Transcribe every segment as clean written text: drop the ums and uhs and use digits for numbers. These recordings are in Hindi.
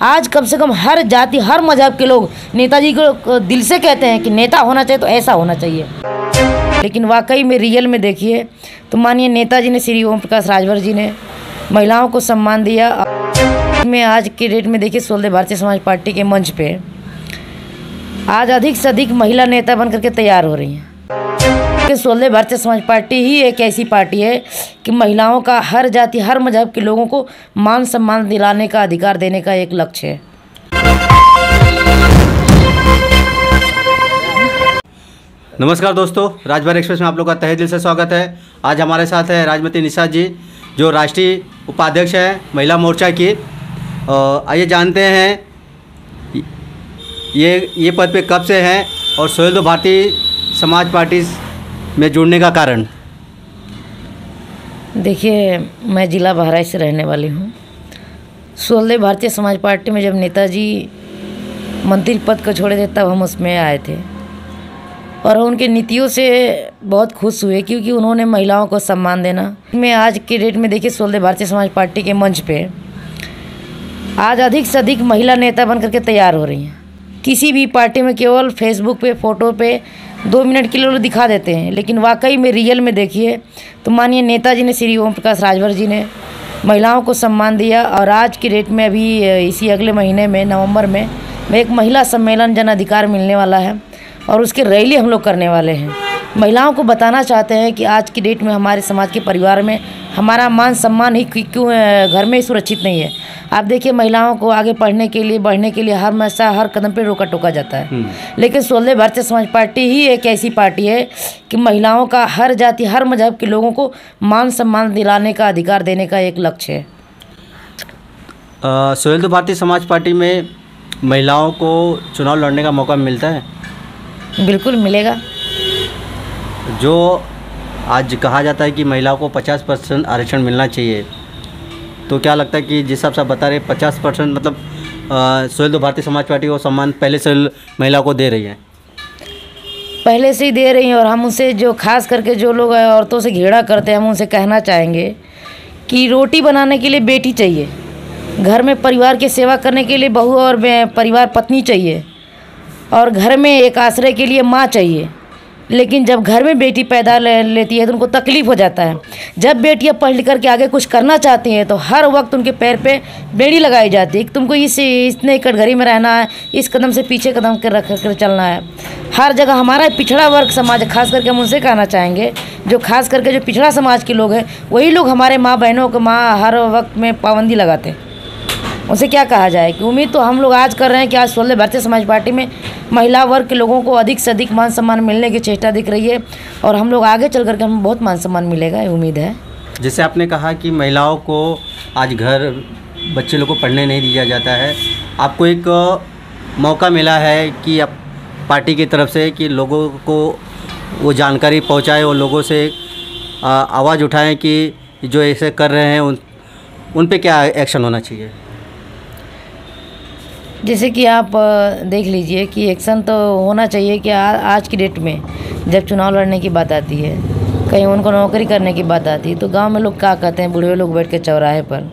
आज कम से कम हर जाति हर मजहब के लोग नेताजी को दिल से कहते हैं कि नेता होना चाहिए तो ऐसा होना चाहिए। लेकिन वाकई में रियल में देखिए तो मानिए नेताजी ने, श्री ओम प्रकाश राजभर जी ने महिलाओं को सम्मान दिया। में आज के डेट में देखिए 16 भारतीय समाज पार्टी के मंच पे आज अधिक से अधिक महिला नेता बन करके तैयार हो रही हैं। 16 भारतीय समाज पार्टी ही एक ऐसी पार्टी है कि महिलाओं का हर जाति हर मजहब के लोगों को मान सम्मान दिलाने का अधिकार देने का एक लक्ष्य है। नमस्कार दोस्तों, राजभर एक्सप्रेस में आप लोग का तहे दिल से स्वागत है। आज हमारे साथ है राजमती निशा जी, जो राष्ट्रीय उपाध्यक्ष है महिला मोर्चा की। आइए जानते हैं ये पद पे कब से हैं और 16 भारतीय समाज पार्टी में जुड़ने का कारण। देखिए, मैं जिला बहराइच से रहने वाली हूँ। 16 भारतीय समाज पार्टी में जब नेताजी मंत्री पद को छोड़े थे तब हम उसमें आए थे और उनके नीतियों से बहुत खुश हुए, क्योंकि उन्होंने महिलाओं को सम्मान देना। मैं आज के डेट में देखिए 16 भारतीय समाज पार्टी के मंच पे आज अधिक से अधिक महिला नेता बन करके तैयार हो रही हैं। किसी भी पार्टी में केवल फेसबुक पे फ़ोटो पे 2 मिनट के लिए लोग दिखा देते हैं, लेकिन वाकई में रियल में देखिए तो मानिए नेताजी ने, श्री ओम प्रकाश राजभर जी ने महिलाओं को सम्मान दिया। और आज की डेट में अभी इसी अगले महीने में नवंबर में एक महिला सम्मेलन जन अधिकार मिलने वाला है और उसकी रैली हम लोग करने वाले हैं। महिलाओं को बताना चाहते हैं कि आज की डेट में हमारे समाज के परिवार में हमारा मान सम्मान ही क्यों घर में ही सुरक्षित नहीं है। आप देखिए, महिलाओं को आगे पढ़ने के लिए बढ़ने के लिए हमेशा हर कदम पे रोका टोका जाता है, लेकिन 16 भारतीय समाज पार्टी ही एक ऐसी पार्टी है कि महिलाओं का हर जाति हर मजहब के लोगों को मान सम्मान दिलाने का अधिकार देने का एक लक्ष्य है। 16 भारतीय समाज पार्टी में महिलाओं को चुनाव लड़ने का मौका मिलता है? बिल्कुल मिलेगा। जो आज कहा जाता है कि महिलाओं को 50% आरक्षण मिलना चाहिए, तो क्या लगता है कि जिस हिसाब से आप बता रहे 50% मतलब 16 भारतीय समाज पार्टी को सम्मान पहले से महिलाओं को दे रही है? पहले से ही दे रही हैं। और हम उनसे जो खास करके जो लोग औरतों से घृणा करते हैं, हम उनसे कहना चाहेंगे कि रोटी बनाने के लिए बेटी चाहिए, घर में परिवार की सेवा करने के लिए बहू और परिवार पत्नी चाहिए, और घर में एक आश्रय के लिए माँ चाहिए। लेकिन जब घर में बेटी पैदा लेती है तो उनको तकलीफ़ हो जाता है। जब बेटियां पढ़ लिख कर के आगे कुछ करना चाहती हैं तो हर वक्त उनके पैर पे बेड़ी लगाई जाती है कि तुमको इतने कटघरे में रहना है, इस कदम से पीछे कदम के रख कर चलना है। हर जगह हमारा पिछड़ा वर्ग समाज, खास करके हम उनसे कहना चाहेंगे जो खास करके जो पिछड़ा समाज के लोग हैं, वही लोग हमारे माँ बहनों को हर वक्त में पाबंदी लगाते हैं। उनसे क्या कहा जाए कि उम्मीद तो हम लोग आज कर रहे हैं कि आज 16 भारतीय समाज पार्टी में महिला वर्ग के लोगों को अधिक से अधिक मान सम्मान मिलने की चेष्टा दिख रही है और हम लोग आगे चल करके हमें बहुत मान सम्मान मिलेगा, ये उम्मीद है। जैसे आपने कहा कि महिलाओं को आज घर बच्चे लोग को पढ़ने नहीं दिया जाता है, आपको एक मौका मिला है कि आप पार्टी की तरफ से कि लोगों को वो जानकारी पहुँचाए और लोगों से आवाज़ उठाएँ कि जो ऐसे कर रहे हैं उन पे क्या एक्शन होना चाहिए। जैसे कि आप देख लीजिए कि एक्शन तो होना चाहिए कि आज की डेट में जब चुनाव लड़ने की बात आती है, कहीं उनको नौकरी करने की बात आती है, तो गांव में लोग क्या कहते हैं, बूढ़े लोग बैठ के चौराहे पर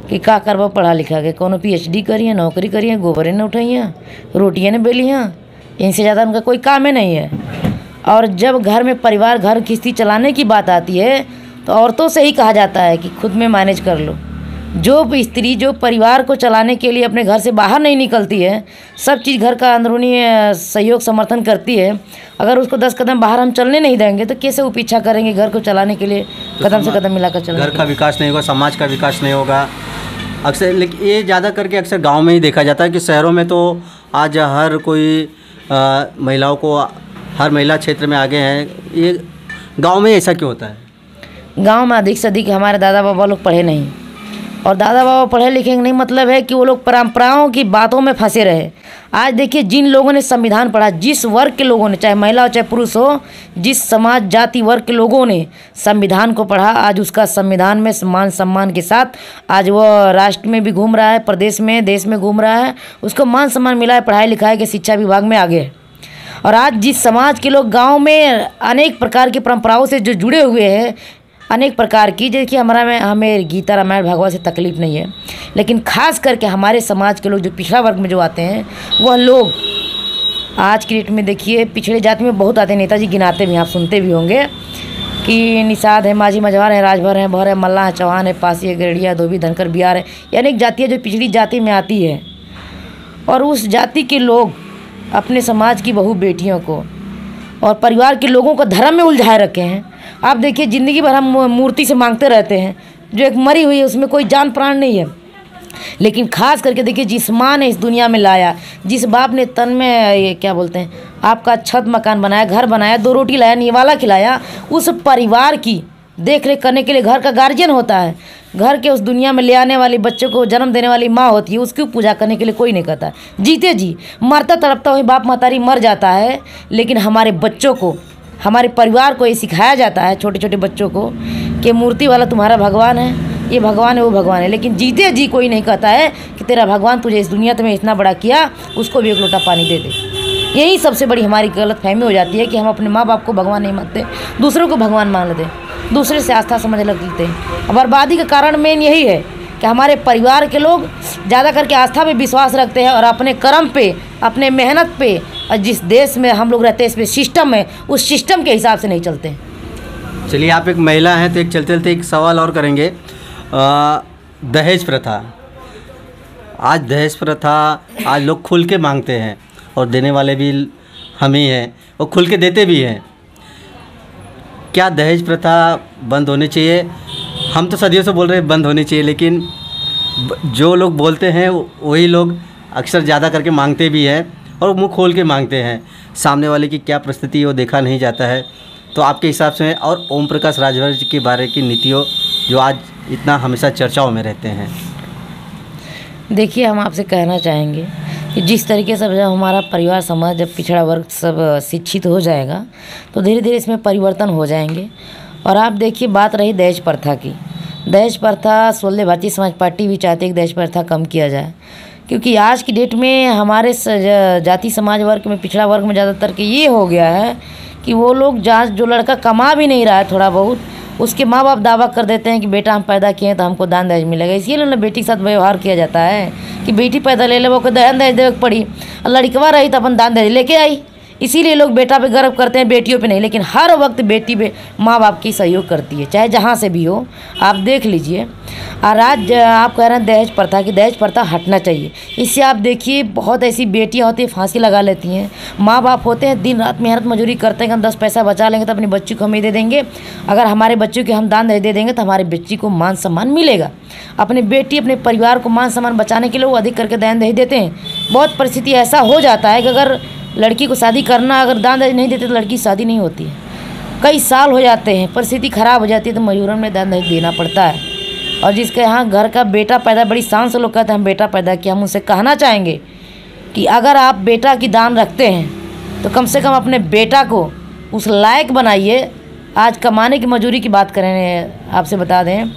कि क्या करवा पढ़ा लिखा के, कोनो PhD करिए, नौकरी करिए, गोबरे न उठाइए, रोटियाँ न बेलिए, इनसे ज़्यादा उनका कोई काम ही नहीं है। और जब घर में परिवार घर किस्ती चलाने की बात आती है तो औरतों से ही कहा जाता है कि खुद में मैनेज कर लो। जो स्त्री जो परिवार को चलाने के लिए अपने घर से बाहर नहीं निकलती है, सब चीज़ घर का अंदरूनी सहयोग समर्थन करती है, अगर उसको 10 कदम बाहर हम चलने नहीं देंगे तो कैसे वो पीछा करेंगे घर को चलाने के लिए, कदम से कदम मिलाकर चलने। घर का विकास नहीं होगा, समाज का विकास नहीं होगा। अक्सर लेकिन ये ज़्यादा करके अक्सर गाँव में ही देखा जाता है कि शहरों में तो आज हर कोई महिलाओं को हर महिला क्षेत्र में आगे हैं। ये गाँव में ऐसा क्यों होता है? गाँव में अधिक से अधिक हमारे दादा बाबा लोग पढ़े नहीं, और दादा बाबा पढ़े लिखे नहीं मतलब है कि वो लोग परंपराओं की बातों में फंसे रहे। आज देखिए, जिन लोगों ने संविधान पढ़ा, जिस वर्ग के लोगों ने, चाहे महिला हो चाहे पुरुष हो, जिस समाज जाति वर्ग के लोगों ने संविधान को पढ़ा, आज उसका संविधान में मान सम्मान के साथ आज वो राष्ट्र में भी घूम रहा है, प्रदेश में देश में घूम रहा है, उसको मान सम्मान मिला है, पढ़ाई लिखाई के शिक्षा विभाग में आगे है। और आज जिस समाज के लोग गाँव में अनेक प्रकार की परंपराओं से जो जुड़े हुए हैं, अनेक प्रकार की, देखिए हमें गीता रामायण भागवत से तकलीफ़ नहीं है, लेकिन खास करके हमारे समाज के लोग जो पिछड़ा वर्ग में जो आते हैं, वह लोग आज की डेट में देखिए पिछड़े जाति में बहुत आते हैं। नेताजी गिनाते भी, आप सुनते भी होंगे कि निषाद है, माझी मझवार है, राजभर है, भौर है, मल्ला है, चौहान है, पासी है, गरेड़िया, धोबी, धनकर, बिहार है। ये अनेक जातियाँ जो पिछड़ी जाति में आती है, और उस जाति के लोग अपने समाज की बहू बेटियों को और परिवार के लोगों को धर्म में उलझाए रखे हैं। आप देखिए ज़िंदगी भर हम मूर्ति से मांगते रहते हैं, जो एक मरी हुई है, उसमें कोई जान प्राण नहीं है। लेकिन खास करके देखिए, जिस माँ ने इस दुनिया में लाया, जिस बाप ने तन में ये क्या बोलते हैं, आपका छत मकान बनाया, घर बनाया, 2 रोटी लाया, निवाला खिलाया, उस परिवार की देख रेख करने के लिए घर का गार्जियन होता है। घर के उस दुनिया में ले आने वाली बच्चों को जन्म देने वाली माँ होती है, उसकी पूजा करने के लिए कोई नहीं करता। जीते जी मरता तड़पता हुई बाप महतारी मर जाता है, लेकिन हमारे बच्चों को, हमारे परिवार को ये सिखाया जाता है, छोटे छोटे बच्चों को, कि मूर्ति वाला तुम्हारा भगवान है, ये भगवान है, वो भगवान है। लेकिन जीते जी कोई नहीं कहता है कि तेरा भगवान तुझे इस दुनिया में इतना बड़ा किया, उसको भी 1 लोटा पानी दे दे। यही सबसे बड़ी हमारी गलतफहमी हो जाती है कि हम अपने माँ बाप को भगवान नहीं मानते, दूसरों को भगवान मान लेते हैं, दूसरे से आस्था समझ लगते हैं। बर्बादी का कारण मेन यही है कि हमारे परिवार के लोग ज़्यादा करके आस्था पे विश्वास रखते हैं और अपने कर्म पे, अपने मेहनत पे, और जिस देश में हम लोग रहते हैं इसमें सिस्टम है, उस सिस्टम के हिसाब से नहीं चलते हैं। चलिए, आप एक महिला हैं तो एक चलते चलते एक सवाल और करेंगे। दहेज प्रथा, आज दहेज प्रथा आज लोग खुल के मांगते हैं और देने वाले भी हम ही हैं, और खुल के देते भी हैं। क्या दहेज प्रथा बंद होनी चाहिए? हम तो सदियों से बोल रहे हैं बंद होनी चाहिए, लेकिन जो लोग बोलते हैं वही लोग अक्सर ज़्यादा करके मांगते भी हैं और मुंह खोल के मांगते हैं। सामने वाले की क्या परिस्थिति है वो देखा नहीं जाता है। तो आपके हिसाब से, और ओम प्रकाश राजभर जी के बारे की नीतियों जो आज इतना हमेशा चर्चाओं में रहते हैं। देखिए, हम आपसे कहना चाहेंगे कि जिस तरीके से जब हमारा परिवार समाज, जब पिछड़ा वर्ग सब शिक्षित हो जाएगा तो धीरे धीरे इसमें परिवर्तन हो जाएंगे। और आप देखिए, बात रही दहेज प्रथा की। दहेज प्रथा स्वल्य भारतीय समाज पार्टी भी चाहती है कि दहेज प्रथा कम किया जाए, क्योंकि आज की डेट में हमारे जाति समाज वर्ग में, पिछड़ा वर्ग में ज़्यादातर के ये हो गया है कि वो लोग जो लड़का कमा भी नहीं रहा है थोड़ा बहुत, उसके माँ बाप दावा कर देते हैं कि बेटा हम पैदा किए हैं तो हमको दान दहेज मिलेगा। इसीलिए ना बेटी के साथ व्यवहार किया जाता है कि बेटी पैदा ले ले, वो को दान दहेज देवे पड़ी, और लड़कवा रही तो अपन दान दहेज लेके आई। इसीलिए लोग बेटा पे गर्व करते हैं, बेटियों पे नहीं। लेकिन हर वक्त बेटी पे माँ बाप की सहयोग करती है, चाहे जहाँ से भी हो, आप देख लीजिए। और आज आप कह रहे हैं दहेज प्रथा की, दहेज प्रथा हटना चाहिए। इससे आप देखिए, बहुत ऐसी बेटियाँ होती हैं फांसी लगा लेती हैं। माँ बाप होते हैं दिन रात मेहनत मजदूरी करते हैं कि हम 10 पैसा बचा लेंगे तो अपनी बच्ची को हम ही दे देंगे। अगर हमारे बच्चों को हम दान दे देंगे तो हमारे बच्ची को मान सम्मान मिलेगा। अपनी बेटी, अपने परिवार को मान सम्मान बचाने के लिए वो अधिक करके दान दहेज देते हैं। बहुत परिस्थिति ऐसा हो जाता है कि अगर लड़की को शादी करना, अगर दान दहेज नहीं देते तो लड़की शादी नहीं होती है। कई साल हो जाते हैं, परिस्थिति ख़राब हो जाती है तो मजबूरन में दान दहेज देना पड़ता है। और जिसके यहाँ घर का बेटा पैदा, बड़ी शान से लोग कहते हैं हम बेटा पैदा किया, हम उनसे कहना चाहेंगे कि अगर आप बेटा की दान रखते हैं तो कम से कम अपने बेटा को उस लायक बनाइए। आज कमाने की मजदूरी की बात करें, आपसे बता दें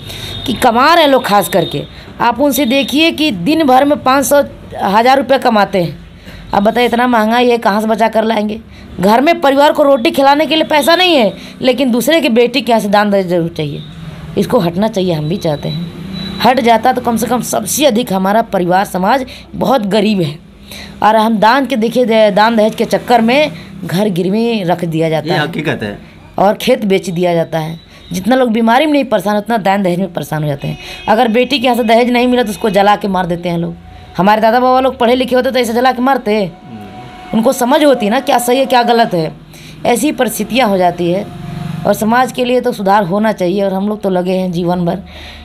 कि कमा रहे हैं लोग, खास करके आप उनसे देखिए कि दिन भर में 500-1000 रुपये कमाते हैं। अब बताइए, इतना महंगाई है, कहाँ से बचा कर लाएंगे? घर में परिवार को रोटी खिलाने के लिए पैसा नहीं है, लेकिन दूसरे की बेटी के यहाँ से दान दहेज जरूर चाहिए। इसको हटना चाहिए, हम भी चाहते हैं। हट जाता तो कम से कम सबसे अधिक हमारा परिवार समाज बहुत गरीब है, और हम दान के देखिए, दान दहेज के चक्कर में घर गिरवी रख दिया जाता है, हकीकत है, और खेत बेच दिया जाता है। जितना लोग बीमारी में नहीं परेशान, उतना दान दहेज में परेशान हो जाते हैं। अगर बेटी के यहाँ से दहेज नहीं मिला तो उसको जला के मार देते हैं लोग। हमारे दादा बाबा लोग पढ़े लिखे होते तो ऐसे जला के मारते, उनको समझ होती ना क्या सही है क्या गलत है। ऐसी परिस्थितियाँ हो जाती है, और समाज के लिए तो सुधार होना चाहिए। और हम लोग तो लगे हैं जीवन भर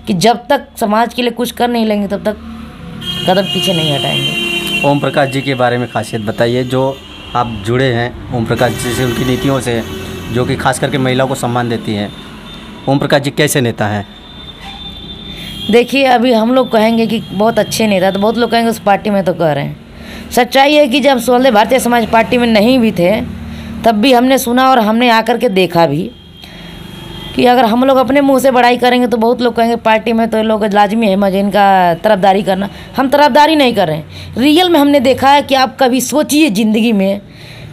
कि जब तक समाज के लिए कुछ कर नहीं लेंगे तब तक कदम पीछे नहीं हटाएंगे। ओम प्रकाश जी के बारे में खासियत बताइए, जो आप जुड़े हैं ओम प्रकाश जी से, उनकी नीतियों से, जो कि खास करके महिलाओं को सम्मान देती हैं। ओम प्रकाश जी कैसे नेता हैं? देखिए, अभी हम लोग कहेंगे कि बहुत अच्छे नेता, तो बहुत लोग कहेंगे उस पार्टी में तो कह रहे हैं। सच्चाई है कि जब स्वल्य भारतीय समाज पार्टी में नहीं भी थे तब भी हमने सुना और हमने आकर के देखा भी कि अगर हम लोग अपने मुंह से बड़ाई करेंगे तो बहुत लोग कहेंगे पार्टी में तो लोग लाजमी है मजे इनका तरफदारी करना। हम तरफदारी नहीं कर रहे हैं, रियल में हमने देखा है कि आप कभी सोचिए ज़िंदगी में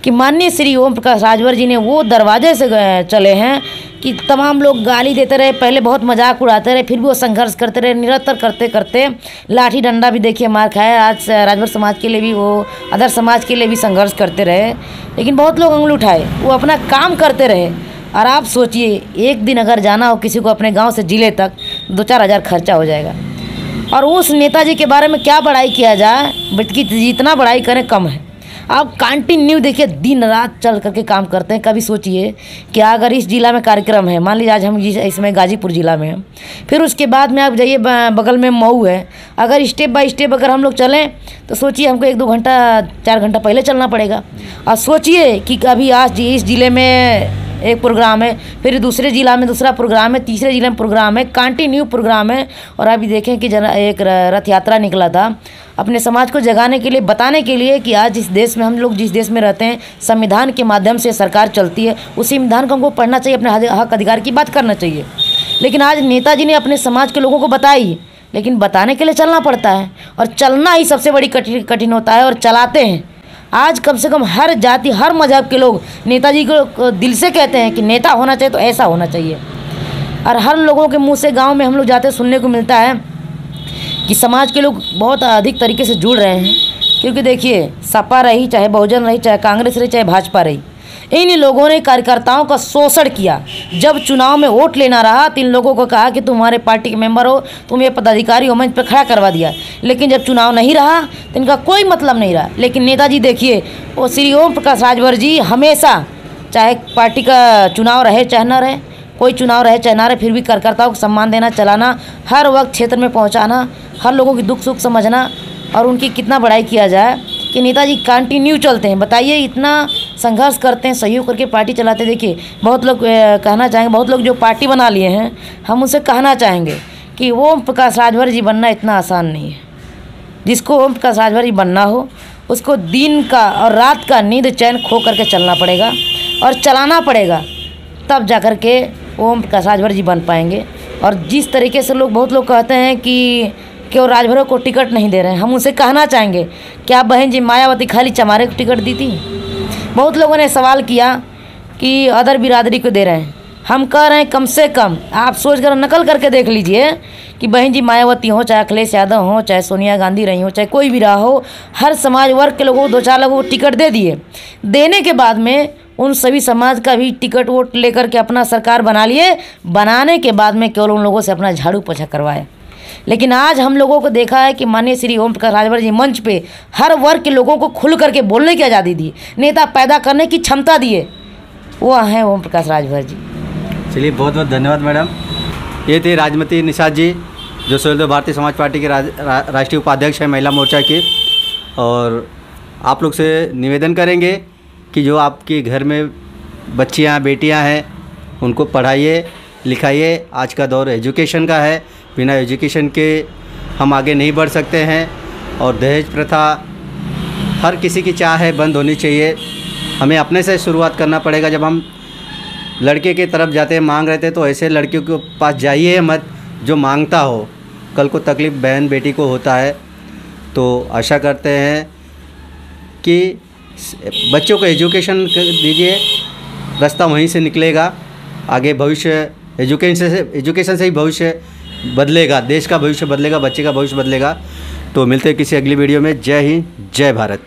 कि माननीय श्री ओम प्रकाश राजभर जी ने वो दरवाजे से चले हैं कि तमाम लोग गाली देते रहे, पहले बहुत मजाक उड़ाते रहे, फिर भी वो संघर्ष करते रहे, निरंतर करते करते लाठी डंडा भी देखिए मार खाया। आज राजभर समाज के लिए भी, वो अदर समाज के लिए भी संघर्ष करते रहे, लेकिन बहुत लोग उंगली उठाए, वो अपना काम करते रहे। और आप सोचिए, एक दिन अगर जाना हो किसी को अपने गांव से जिले तक, 2-4 हज़ार खर्चा हो जाएगा। और उस नेताजी के बारे में क्या बड़ाई किया जाए, बल्कि जितना बड़ाई करें कम है। आप कंटिन्यू देखिए, दिन रात चल करके काम करते हैं। कभी सोचिए कि अगर इस ज़िला में कार्यक्रम है, मान लीजिए आज हम इसमें गाजीपुर ज़िला में हैं, फिर उसके बाद में आप जाइए बगल में मऊ है, अगर स्टेप बाय स्टेप अगर हम लोग चलें तो सोचिए हमको 1-2 घंटा 4 घंटा पहले चलना पड़ेगा। और सोचिए कि कभी आज इस ज़िले में एक प्रोग्राम है, फिर दूसरे ज़िला में दूसरा प्रोग्राम है, तीसरे ज़िले में प्रोग्राम है, कंटिन्यू प्रोग्राम है। और अभी देखें कि एक रथ यात्रा निकला था अपने समाज को जगाने के लिए, बताने के लिए कि आज इस देश में, हम लोग जिस देश में रहते हैं, संविधान के माध्यम से सरकार चलती है। उस संविधान को हमको पढ़ना चाहिए, अपने हक अधिकार की बात करना चाहिए। लेकिन आज नेताजी ने अपने समाज के लोगों को बताई, लेकिन बताने के लिए चलना पड़ता है, और चलना ही सबसे बड़ी कठिन होता है, और चलाते हैं। आज कम से कम हर जाति, हर मजहब के लोग नेताजी को दिल से कहते हैं कि नेता होना चाहिए तो ऐसा होना चाहिए। और हर लोगों के मुंह से गांव में हम लोग जाते सुनने को मिलता है कि समाज के लोग बहुत अधिक तरीके से जुड़ रहे हैं। क्योंकि देखिए, सपा रही, चाहे बहुजन रही, चाहे कांग्रेस रही, चाहे भाजपा रही, इन लोगों ने कार्यकर्ताओं का शोषण किया। जब चुनाव में वोट लेना रहा तो इन लोगों को कहा कि तुम्हारे पार्टी के मेंबर हो, तुम ये पदाधिकारी हो, मंच पर खड़ा करवा दिया। लेकिन जब चुनाव नहीं रहा तो इनका कोई मतलब नहीं रहा। लेकिन नेताजी देखिए, वो श्री ओम प्रकाश राजभर जी हमेशा, चाहे पार्टी का चुनाव रहे चाहे न रहे, कोई चुनाव रहे चाहे ना रहे, फिर भी कार्यकर्ताओं को सम्मान देना, चलाना, हर वक्त क्षेत्र में पहुँचाना, हर लोगों की दुख सुख समझना। और उनकी कितना बड़ाई किया जाए कि नेताजी कंटिन्यू चलते हैं। बताइए, इतना संघर्ष करते हैं, सहयोग करके पार्टी चलाते। देखिए, बहुत लोग कहना चाहेंगे, बहुत लोग जो पार्टी बना लिए हैं, हम उनसे कहना चाहेंगे कि ओम प्रकाश राजभर जी बनना इतना आसान नहीं है। जिसको ओम प्रकाश राजभर जी बनना हो, उसको दिन का और रात का नींद चैन खो करके चलना पड़ेगा और चलाना पड़ेगा, तब जा कर के ओम प्रकाश राजभर जी बन पाएंगे। और जिस तरीके से बहुत लोग कहते हैं कि क्यों राजभरों को टिकट नहीं दे रहे हैं, हम उनसे कहना चाहेंगे, क्या बहन जी मायावती खाली चमारे को टिकट दी थी? बहुत लोगों ने सवाल किया कि अदर बिरादरी को दे रहे हैं। हम कह रहे हैं, कम से कम आप सोच कर नकल करके देख लीजिए कि बहन जी मायावती हो, चाहे अखिलेश यादव हो, चाहे सोनिया गांधी रही हो, चाहे कोई भी रहा हो, हर समाज वर्ग के लोगों को 2-4 लोगों को टिकट दे दिए। देने के बाद में उन सभी समाज का भी टिकट वोट लेकर के अपना सरकार बना लिए। बनाने के बाद में केवल उन लोगों से अपना झाड़ू पोछा करवाए। लेकिन आज हम लोगों को देखा है कि माननीय श्री ओम प्रकाश राजभर जी मंच पे हर वर्ग के लोगों को खुल करके बोलने की आज़ादी दी, नेता पैदा करने की क्षमता दिए, वो हैं ओम प्रकाश राजभर जी। चलिए, बहुत बहुत धन्यवाद मैडम। ये थे राजमती निषाद जी, जो सुहेलदेव भारतीय समाज पार्टी के राष्ट्रीय उपाध्यक्ष हैं महिला मोर्चा के। और आप लोग से निवेदन करेंगे कि जो आपके घर में बच्चियाँ बेटियाँ हैं, उनको पढ़ाइए लिखाइए। आज का दौर एजुकेशन का है, बिना एजुकेशन के हम आगे नहीं बढ़ सकते हैं। और दहेज प्रथा हर किसी की चाह है बंद होनी चाहिए। हमें अपने से शुरुआत करना पड़ेगा। जब हम लड़के के तरफ जाते हैं, मांग रहे थे, तो ऐसे लड़कियों के पास जाइए मत जो मांगता हो। कल को तकलीफ़ बहन बेटी को होता है। तो आशा करते हैं कि बच्चों को एजुकेशन दीजिए, रास्ता वहीं से निकलेगा। आगे भविष्य एजुकेशन से ही भविष्य बदलेगा, देश का भविष्य बदलेगा, बच्चे का भविष्य बदलेगा। तो मिलते हैं किसी अगली वीडियो में। जय हिंद, जय भारत।